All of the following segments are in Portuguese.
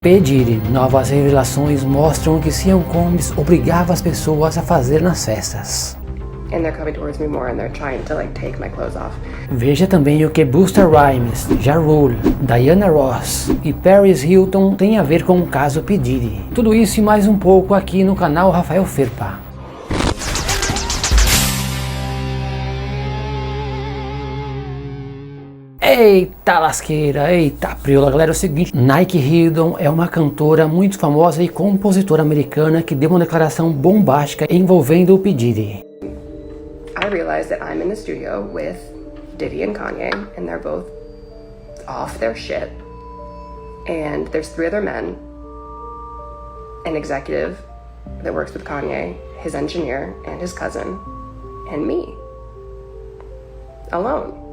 Diddy, novas revelações mostram que Sean Combs obrigava as pessoas a fazer nas festas. And they're coming towards me more and they're trying to take my clothes off. Veja também o que Busta Rhymes, Ja Rule, Diana Ross e Paris Hilton têm a ver com o caso Diddy. Tudo isso e mais um pouco aqui no canal Rafael Ferpa. Eita lasqueira, eita priola, galera, é o seguinte, Nike Hilton é uma cantora muito famosa e compositora americana que deu uma declaração bombástica envolvendo o Diddy. I realized that I'm in the studio with Diddy and Kanye and they're both off their shit and there's 3 other men, an executive that works with Kanye, his engineer and his cousin, and me, alone.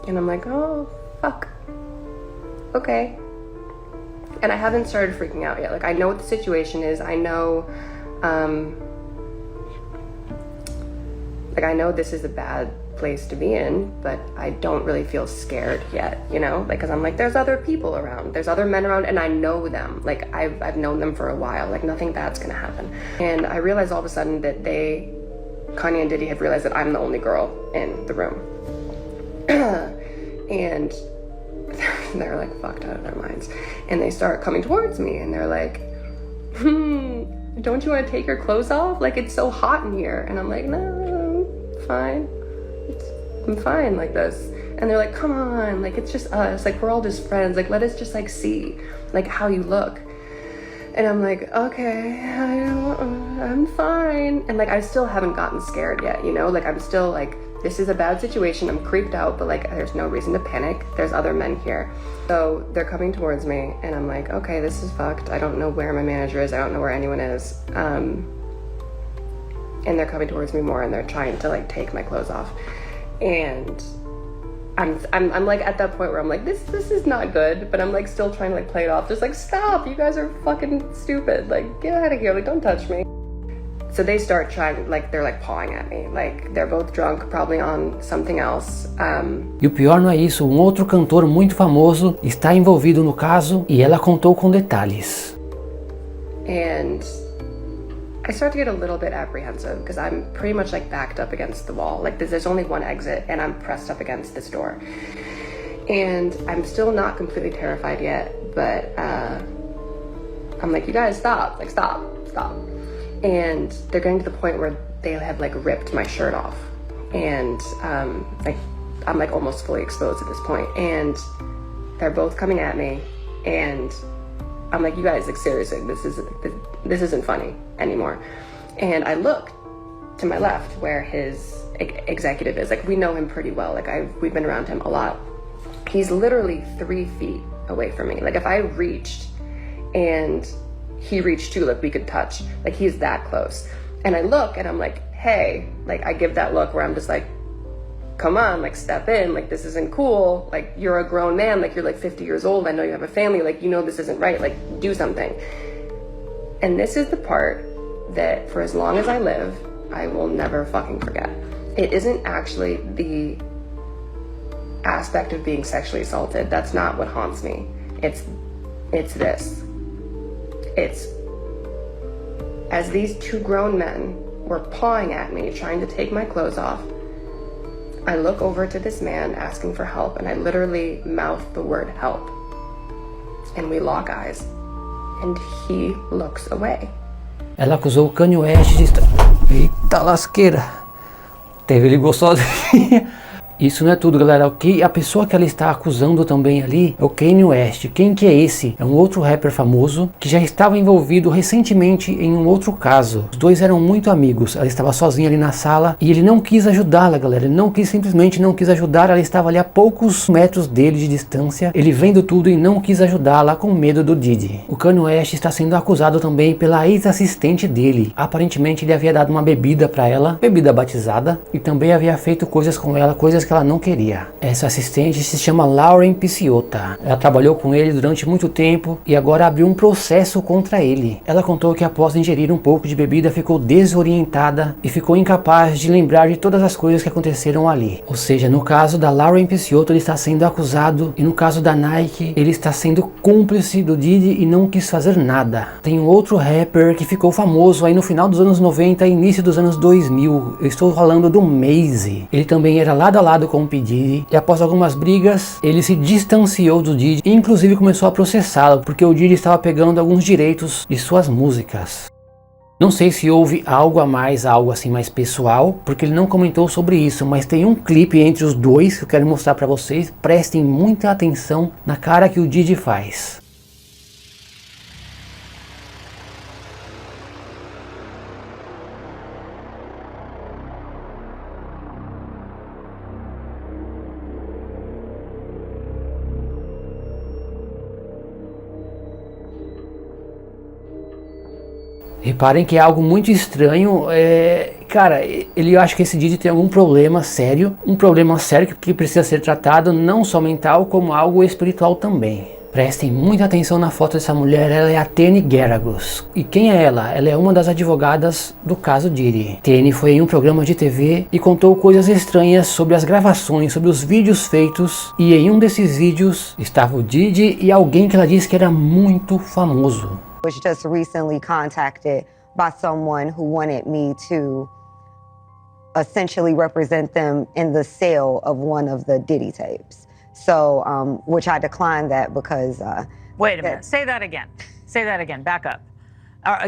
And I'm like, oh, fuck. Okay. And I haven't started freaking out yet. I know what the situation is. I know, I know this is a bad place to be in, but I don't really feel scared yet, you know? Because I'm there's other people around. There's other men around, and I know them. I've known them for a while. Nothing bad's gonna happen. And I realized all of a sudden that Kanye and Diddy have realized that I'm the only girl in the room. And they're fucked out of their minds. And they start coming towards me and they're like, don't you want to take your clothes off? It's so hot in here. And I'm like, no, fine. I'm fine like this. And they're like, come on, it's just us. We're all just friends. Let us just see how you look. And I'm like, okay, I'm fine. And I still haven't gotten scared yet, you know? I'm still this is a bad situation. I'm creeped out, but there's no reason to panic. There's other men here. So they're coming towards me and I'm like, okay, this is fucked. I don't know where my manager is. I don't know where anyone is. And they're coming towards me more and they're trying to take my clothes off. And I'm at that point where I'm this is not good, but I'm still trying to play it off. Just stop, you guys are fucking stupid. Get out of here, don't touch me. So they start trying, they're pawing at me. They're both drunk, probably on something else. E o pior não é isso, um outro cantor muito famoso está envolvido no caso e ela contou com detalhes. And I start to get a little bit apprehensive because I'm pretty much backed up against the wall. There's only one exit and I'm pressed up against this door. And I'm still not completely terrified yet, but I'm you guys stop, stop. And they're getting to the point where they have ripped my shirt off. And I'm almost fully exposed at this point. And they're both coming at me and I'm you guys, seriously, this isn't funny anymore. And I look to my left where his executive is. We know him pretty well. We've been around him a lot. He's literally 3 feet away from me. If I reached and he reached too, we could touch. He's that close. And I look and I'm hey, I give that look where I'm just come on, step in, this isn't cool. You're a grown man, you're 50 years old. I know you have a family, you know this isn't right. Do something. And this is the part that for as long as I live, I will never fucking forget. It isn't actually the aspect of being sexually assaulted. That's not what haunts me. It's this. It's as these 2 grown men were pawing at me, trying to take my clothes off, I look over to this man asking for help and I literally mouth the word help. And we lock eyes. And he looks away. Ela acusou o Kanye West de estar... Eita lasqueira! Teve, ligou sozinha. Isso não é tudo, galera. A pessoa que ela está acusando também ali é o Kanye West. Quem que é esse? É um outro rapper famoso que já estava envolvido recentemente em um outro caso. Os dois eram muito amigos. Ela estava sozinha ali na sala e ele não quis ajudá-la, galera. Ele simplesmente não quis ajudar. Ela estava ali a poucos metros dele de distância. Ele vendo tudo e não quis ajudá-la com medo do Diddy. O Kanye West está sendo acusado também pela ex-assistente dele. Aparentemente ele havia dado uma bebida para ela, bebida batizada, e também havia feito coisas com ela, coisas que que ela não queria. Essa assistente se chama Lauren Picciota. Ela trabalhou com ele durante muito tempo e agora abriu um processo contra ele. Ela contou que após ingerir um pouco de bebida ficou desorientada e ficou incapaz de lembrar de todas as coisas que aconteceram ali. Ou seja, no caso da Lauren Picciota ele está sendo acusado e no caso da Nike ele está sendo cúmplice do Diddy e não quis fazer nada. Tem um outro rapper que ficou famoso aí no final dos anos 90 e início dos anos 2000. Eu estou falando do Maze. Ele também era lado a lado com o P. Diddy e após algumas brigas ele se distanciou do Diddy e inclusive começou a processá-lo porque o Diddy estava pegando alguns direitos de suas músicas. Não sei se houve algo a mais, algo assim mais pessoal, porque ele não comentou sobre isso, mas tem um clipe entre os dois que eu quero mostrar para vocês. Prestem muita atenção na cara que o Diddy faz. Reparem que é algo muito estranho, cara, eu acho que esse Diddy tem algum problema sério, que precisa ser tratado não só mental, como algo espiritual também. Prestem muita atenção na foto dessa mulher, ela é a Tene Geragos. E quem é ela? Ela é uma das advogadas do caso Diddy. Tene foi em um programa de TV e contou coisas estranhas sobre as gravações, sobre os vídeos feitos. E em um desses vídeos estava o Diddy e alguém que ela disse que era muito famoso. Was just recently contacted by someone who wanted me to essentially represent them in the sale of one of the Diddy tapes. So, which I declined that because... Wait a minute, say that again. Say that again, back up.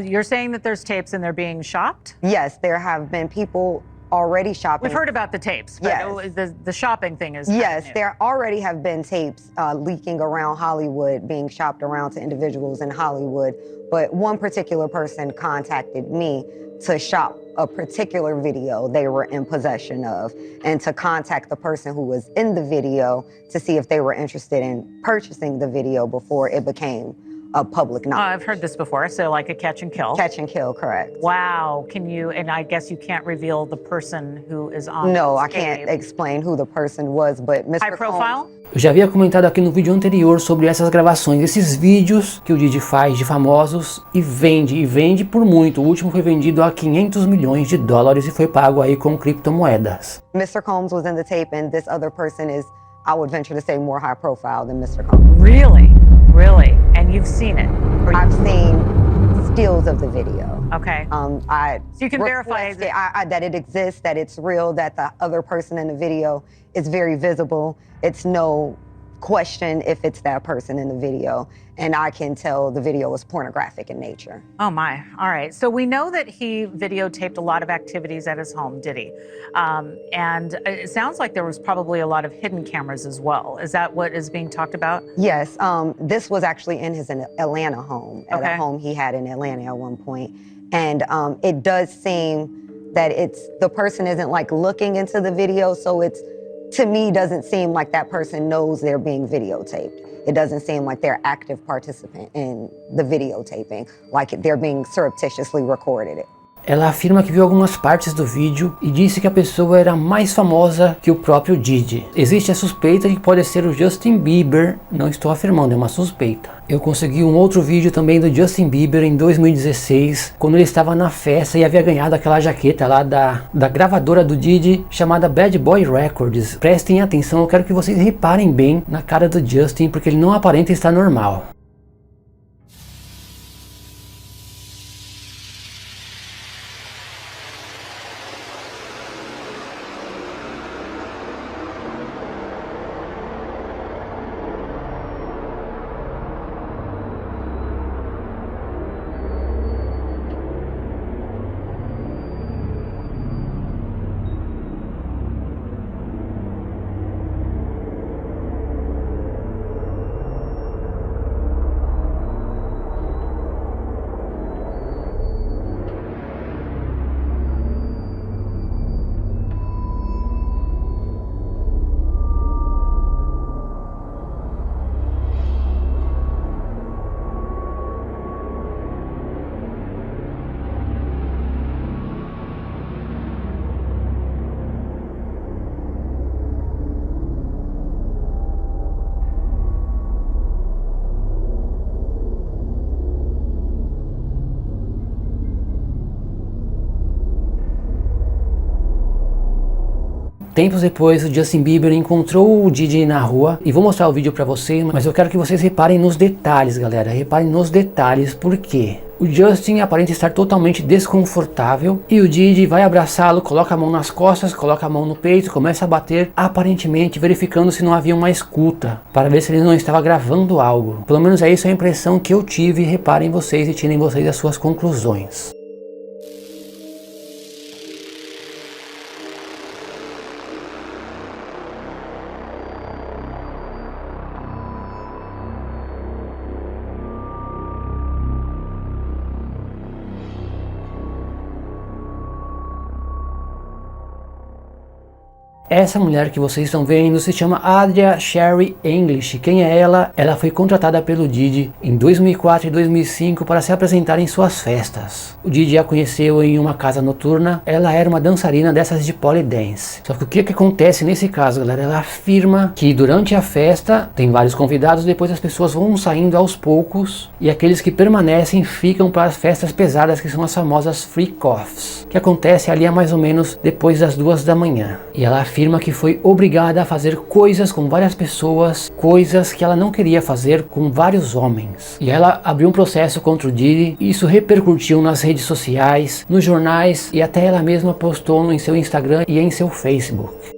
You're saying that there's tapes and they're being shopped? Yes, there have been people already shopping. We've heard about the tapes, but yes. The shopping thing is yes, new. There already have been tapes leaking around Hollywood, being shopped around to individuals in Hollywood, but one particular person contacted me to shop a particular video they were in possession of and to contact the person who was in the video to see if they were interested in purchasing the video before it became a public knowledge. I've heard this before, so like a catch and kill. Catch and kill, correct. Wow, can you, and I guess you can't reveal the person who is on No, I tape. can't explain who the person was, but Mr. High profile? Eu já havia comentado aqui no vídeo anterior sobre essas gravações, esses vídeos que o Diddy faz de famosos e vende por muito. O último foi vendido a 500 milhões de dólares e foi pago aí com criptomoedas. Mr. Combs was in the tape and this other person is, I would venture to say, more high profile than Mr. Combs. Really? Really? And you've seen it? I've seen stills of the video. Okay. So you can verify that it exists, that it's real, that the other person in the video is very visible. It's no question if it's that person in the video. And I can tell the video was pornographic in nature. Oh my, all right. So we know that he videotaped a lot of activities at his home, did he? And it sounds like there was probably a lot of hidden cameras as well. Is that what is being talked about? Yes, this was actually in his Atlanta home, at a home he had in Atlanta at one point. And it does seem that the person isn't like looking into the video, so it's, to me, doesn't seem like that person knows they're being videotaped. It doesn't seem like they're active participant in the videotaping, like they're being surreptitiously recorded. Ela afirma que viu algumas partes do vídeo e disse que a pessoa era mais famosa que o próprio Diddy. Existe a suspeita de que pode ser o Justin Bieber, não estou afirmando, é uma suspeita. Eu consegui um outro vídeo também do Justin Bieber em 2016, quando ele estava na festa e havia ganhado aquela jaqueta lá da gravadora do Diddy, chamada Bad Boy Records. Prestem atenção, eu quero que vocês reparem bem na cara do Justin, porque ele não aparenta estar normal. Tempos depois, o Justin Bieber encontrou o Diddy na rua, e vou mostrar o vídeo pra vocês, mas eu quero que vocês reparem nos detalhes, galera. Reparem nos detalhes, por quê? O Justin aparenta estar totalmente desconfortável e o Diddy vai abraçá-lo, coloca a mão nas costas, coloca a mão no peito, começa a bater, aparentemente verificando se não havia uma escuta, para ver se ele não estava gravando algo. Pelo menos é isso a impressão que eu tive. Reparem vocês e tirem vocês as suas conclusões. Essa mulher que vocês estão vendo se chama Aaliyah Sherry English. Quem é ela? Ela foi contratada pelo Diddy em 2004 e 2005 para se apresentar em suas festas. O Diddy a conheceu em uma casa noturna. Ela era uma dançarina dessas de polydance. Só que o que acontece nesse caso, galera? Ela afirma que durante a festa tem vários convidados, depois as pessoas vão saindo aos poucos e aqueles que permanecem ficam para as festas pesadas, que são as famosas freak-offs, que acontece ali a mais ou menos depois das 2 da manhã. E ela afirma que foi obrigada a fazer coisas com várias pessoas, coisas que ela não queria fazer com vários homens. E ela abriu um processo contra o Diddy, e isso repercutiu nas redes sociais, nos jornais, e até ela mesma postou em seu Instagram e em seu Facebook.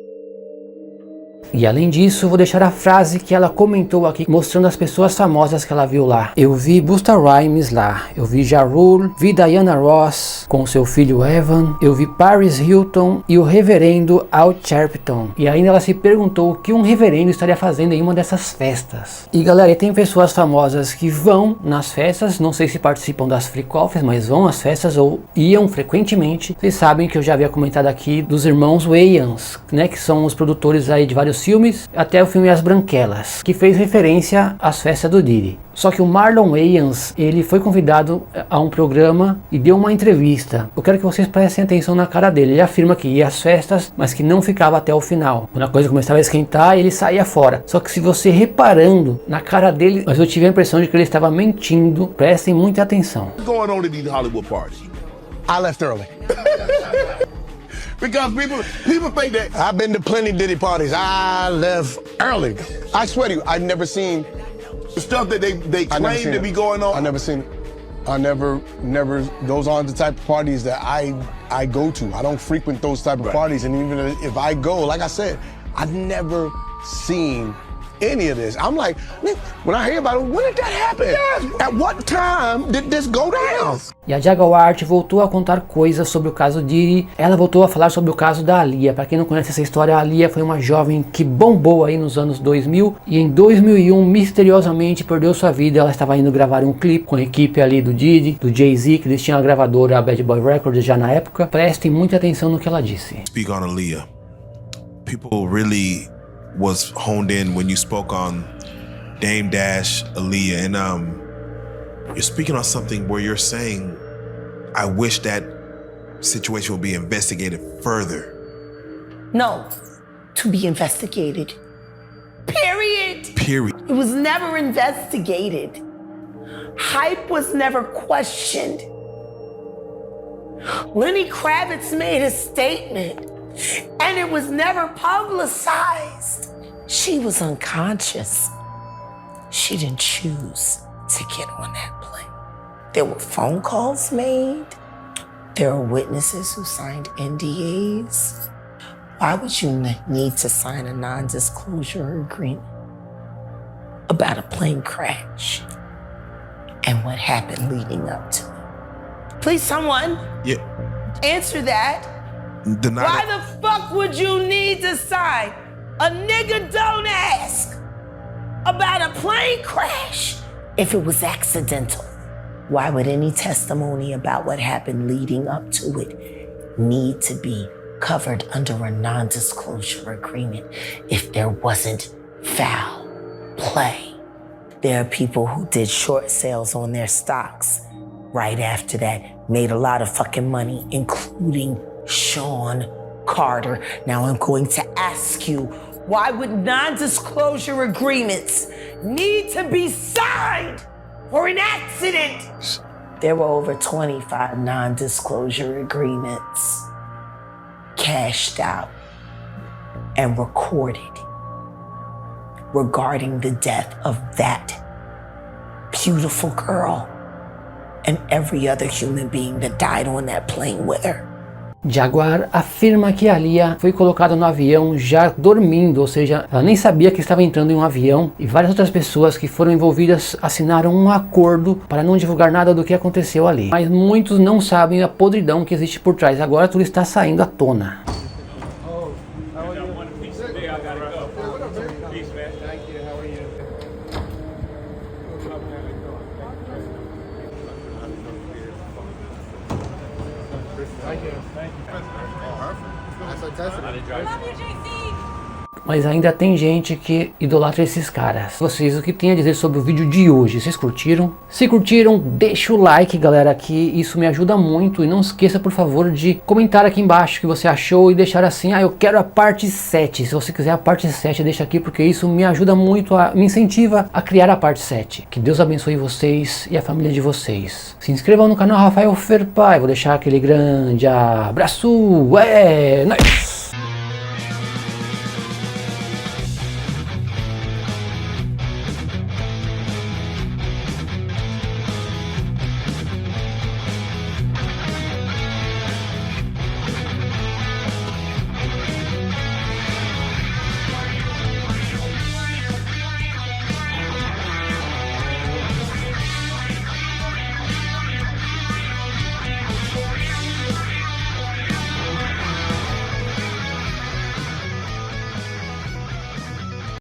E além disso, vou deixar a frase que ela comentou aqui, mostrando as pessoas famosas que ela viu lá. Eu vi Busta Rhymes lá, eu vi Ja Rule, vi Diana Ross com seu filho Evan, eu vi Paris Hilton e o reverendo Al Sharpton. E ainda ela se perguntou o que um reverendo estaria fazendo em uma dessas festas. E galera, tem pessoas famosas que vão nas festas, não sei se participam das freak-offs, mas vão às festas ou iam frequentemente. Vocês sabem que eu já havia comentado aqui dos irmãos Wayans, né, que são os produtores aí de vários filmes, até o filme As Branquelas, que fez referência às festas do Diddy. Só que o Marlon Wayans, ele foi convidado a um programa e deu uma entrevista. Eu quero que vocês prestem atenção na cara dele. Ele afirma que ia às festas, mas que não ficava até o final. Quando a coisa começava a esquentar, ele saía fora. Só que se você reparando na cara dele, mas eu tive a impressão de que ele estava mentindo. Prestem muita atenção. What's going on at these Hollywood parties? I left early. Because people think that I've been to plenty Diddy parties. I left early. I swear to you, I've never seen the stuff that they I never claim seen to it. be going on. I never seen it. I never, those aren't the type of parties that I go to. I don't frequent those type of parties. And even if I go, like I said, I've never seen any of this. I'm like, when I hear about it, when did that happen? Yes. At what time did this go down? E a Jaguar voltou a contar coisas sobre o caso Diddy. Ela voltou a falar sobre o caso da Aaliyah. Para quem não conhece essa história, a Aaliyah foi uma jovem que bombou aí nos anos 2000 e em 2001 misteriosamente perdeu sua vida. Ela estava indo gravar um clipe com a equipe ali do Diddy, do Jay-Z, que eles tinham a gravadora, a Bad Boy Records, já na época. Prestem muita atenção no que ela disse. Speak on Aaliyah. People really was honed in when you spoke on Dame Dash, Aaliyah, and you're speaking on something where you're saying, I wish that situation would be investigated further. No, to be investigated. Period. Period. It was never investigated. Hype was never questioned. Lenny Kravitz made a statement, and it was never publicized. She was unconscious. She didn't choose to get on that plane. There were phone calls made. There are witnesses who signed NDAs. Why would you need to sign a non-disclosure agreement about a plane crash and what happened leading up to it? Please, someone answer that. Why the fuck would you need to sign? A nigga don't ask about a plane crash if it was accidental. Why would any testimony about what happened leading up to it need to be covered under a non-disclosure agreement if there wasn't foul play? There are people who did short sales on their stocks right after that, made a lot of fucking money, including Sean Carter. Now I'm going to ask you, why would non-disclosure agreements need to be signed for an accident? There were over 25 non-disclosure agreements cashed out and recorded regarding the death of that beautiful girl and every other human being that died on that plane with her. Jaguar afirma que Aaliyah foi colocada no avião já dormindo, ou seja, ela nem sabia que estava entrando em um avião, e várias outras pessoas que foram envolvidas assinaram um acordo para não divulgar nada do que aconteceu ali. Mas muitos não sabem a podridão que existe por trás. Agora tudo está saindo à tona. Mas ainda tem gente que idolatra esses caras. Vocês, o que tem a dizer sobre o vídeo de hoje? Vocês curtiram? Se curtiram, deixa o like, galera, que isso me ajuda muito. E não esqueça, por favor, de comentar aqui embaixo o que você achou e deixar assim, eu quero a parte 7. Se você quiser a parte 7, deixa aqui, porque isso me ajuda muito, me incentiva a criar a parte 7. Que Deus abençoe vocês e a família de vocês. Se inscrevam no canal Rafael Ferpai. Vou deixar aquele grande abraço. Nice!